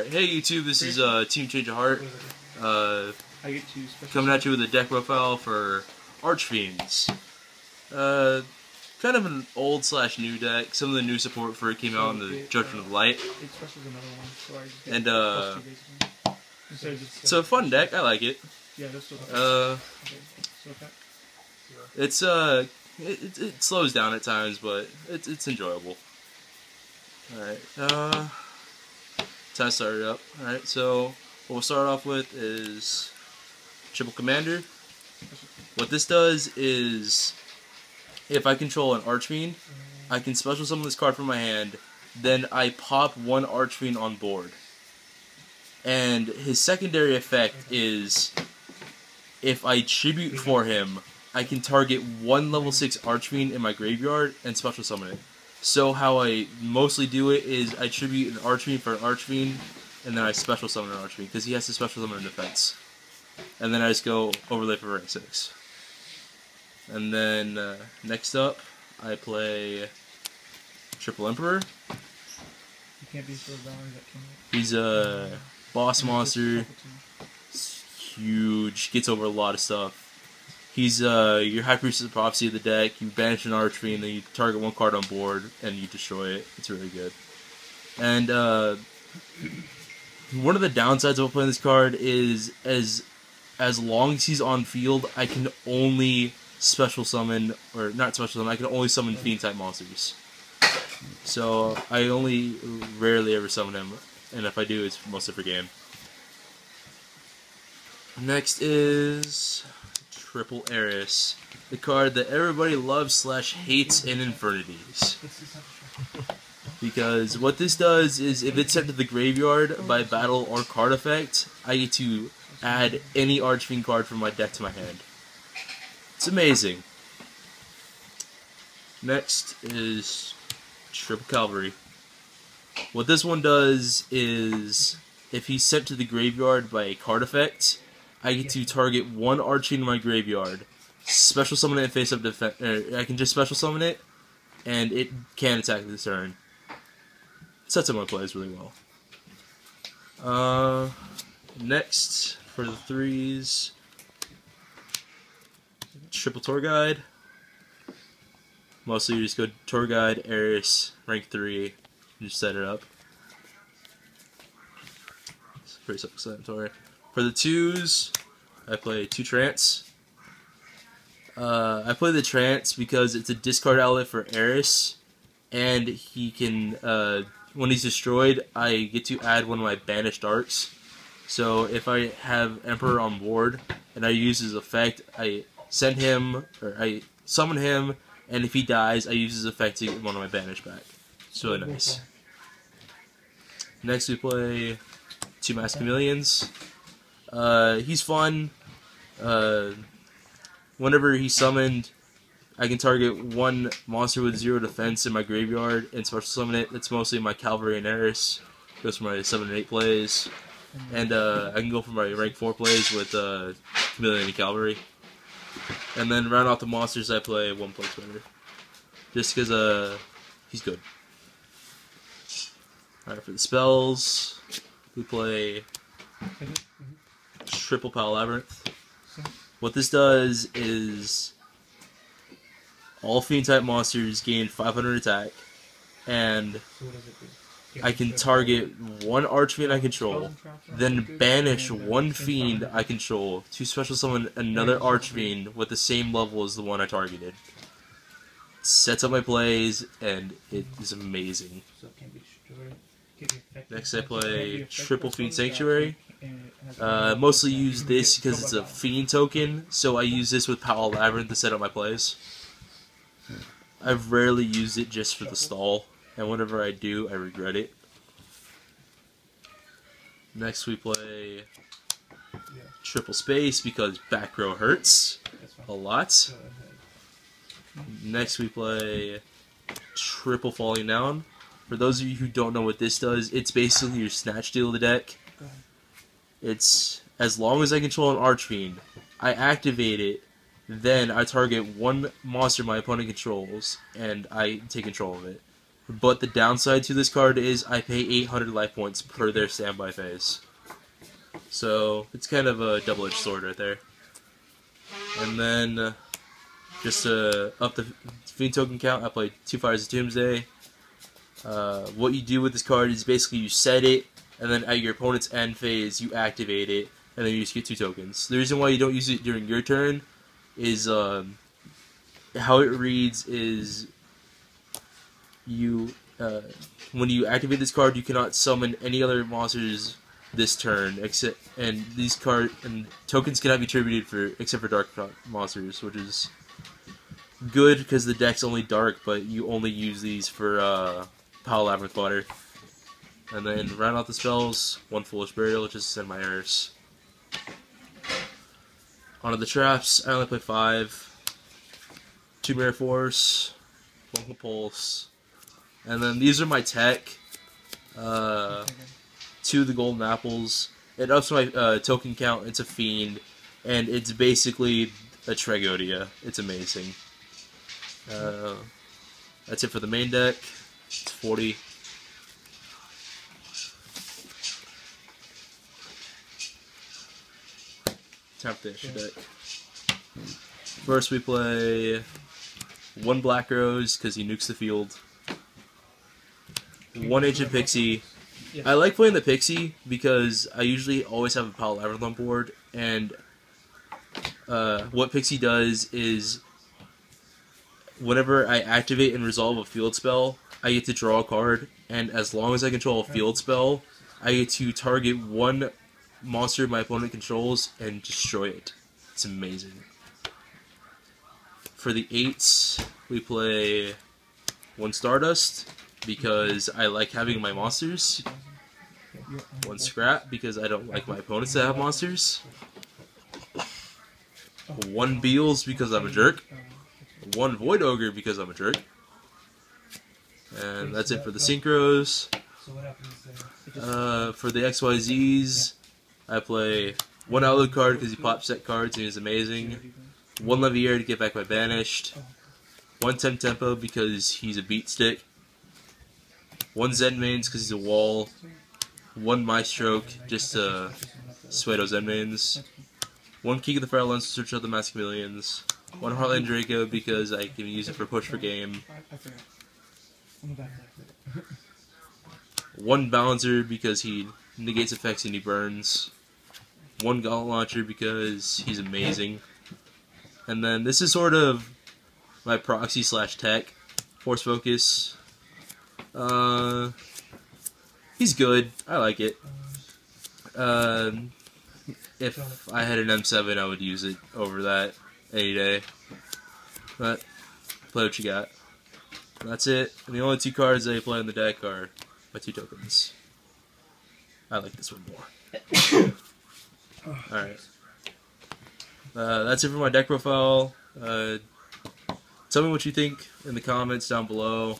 Hey YouTube, this is Team Change of Heart. I get to Coming at you with a deck profile for Archfiends. Kind of an old / new deck. Some of the new support for it came out in the Judgment of Light. And it's a fun deck. I like it. It slows down at times, but it's enjoyable. Alright, time to start it up. Alright, so what we'll start off with is Triple Commander. What this does is, if I control an Archfiend, I can special summon this card from my hand, then I pop one Archfiend on board. And his secondary effect is, if I tribute for him, I can target one level 6 Archfiend in my graveyard and special summon it. So how I mostly do it is I tribute an Archfiend for an Archfiend, and then I special summon an Archfiend, because he has to special summon in defense. And then I just go overlay for rank 6. And then next up, I play Triple Emperor. He's a boss monster. He's huge, gets over a lot of stuff. He's your High Priestess of Prophecy of the deck. You banish an Archfiend, then you target one card on board, and you destroy it. It's really good. And one of the downsides of playing this card is, as long as he's on field, I can only special summon, or not special summon, I can only summon Fiend-type monsters. So I only rarely ever summon him, and if I do, it's mostly for game. Next is Triple Eris, the card that everybody loves / hates in Infernities. Because what this does is, if it's sent to the graveyard by battle or card effect, I get to add any Archfiend card from my deck to my hand. It's amazing. Next is Triple Cavalry. What this one does is, if he's sent to the graveyard by a card effect, I get to target one Archfiend in my graveyard, special summon it and face up defense. I can just special summon it, and it can attack this turn. Sets up my plays really well. Next, for the 3s, Triple Tour Guide. Mostly you just go Tour Guide, Eris, rank 3, and just set it up. It's pretty self-explanatory. For the 2s, I play 2 Trance. I play the Trance because it's a discard outlet for Eris, and he can, when he's destroyed, I get to add one of my banished arcs. So if I have Emperor on board, and I use his effect, I send him, or I summon him, and if he dies, I use his effect to get one of my banished back. It's really nice. Next we play 2 Masked Chameleons. He's fun. Whenever he's summoned, I can target one monster with 0 defense in my graveyard and special summon it. That's mostly my Cavalry and Eris. Goes for my 7 and 8 plays. And I can go for my rank 4 plays with Chameleon and Cavalry. And then round off the monsters, I play 1 Planeswalker. Just because he's good. Alright, for the spells, we play Triple Pal Labyrinth. What this does is, all Fiend-type monsters gain 500 attack, and I can target one Archfiend I control, then banish one Fiend I control to special summon another Archfiend with the same level as the one I targeted. It sets up my plays, and it is amazing. Next I play Triple Fiend Sanctuary. Mostly use this because it's a Fiend token, so I use this with Pal Labyrinth to set up my plays. I've rarely used it just for the stall, and whenever I do, I regret it. Next we play Triple Space because back row hurts a lot. Next we play Triple Falling Down. For those of you who don't know what this does, it's basically your Snatch Steal of the deck. It's, as long as I control an Archfiend, I activate it, then I target one monster my opponent controls, and I take control of it. but the downside to this card is I pay 800 life points per their standby phase. So it's kind of a double-edged sword right there. And then just to up the Fiend token count, I played 2 Fires of Doomsday. What you do with this card is basically you set it, and then at your opponent's end phase, you activate it, and then you just get 2 tokens. The reason why you don't use it during your turn is how it reads is you when you activate this card, you cannot summon any other monsters this turn, except these tokens cannot be attributed except for dark monsters, which is good because the deck's only dark, but you only use these for Pile Labyrinth Water. And then round out the spells, 1 Foolish Burial, just to send my errors. Onto the traps, I only play 5. 2 Mirror Force, 1 Compulse, and then these are my tech. 2 of the Golden Apples. It ups my token count. It's a Fiend, and it's basically a Tragodia. It's amazing. That's it for the main deck. It's 40. Time for the extra deck. First we play 1 Black Rose because he nukes the field. 1 Ancient Pixie. I like playing the Pixie because I usually always have a Pile Labyrinth on board, and what Pixie does is whenever I activate and resolve a field spell, I get to draw a card, and as long as I control a field spell, I get to target 1 monster my opponent controls and destroy it. It's amazing. For the 8s, we play 1 Stardust because I like having my monsters. 1 Scrap because I don't like my opponents to have monsters. 1 Beals because I'm a jerk. 1 Void Ogre because I'm a jerk. And that's it for the Synchros. For the XYZs, I play 1 Outlook card because he pops set cards and he's amazing. 1 Levier to get back my Banished. 1 Tempo because he's a beat stick. 1 Zenmains because he's a wall. 1 Maestroke just to sway those Zenmains. 1 Key of the Fire Lens to search out the Mass Chameleons. 1 Heartland Draco because I can use it for push for game. 1 Balancer because he negates effects and he burns. 1 Gauntlet Launcher because he's amazing. And then this is sort of my proxy / tech. Force Focus. He's good. I like it. If I had an M7, I would use it over that any day. But play what you got. That's it. And the only 2 cards that I play in the deck are my 2 tokens. I like this one more. Alright. That's it for my deck profile. Tell me what you think in the comments down below.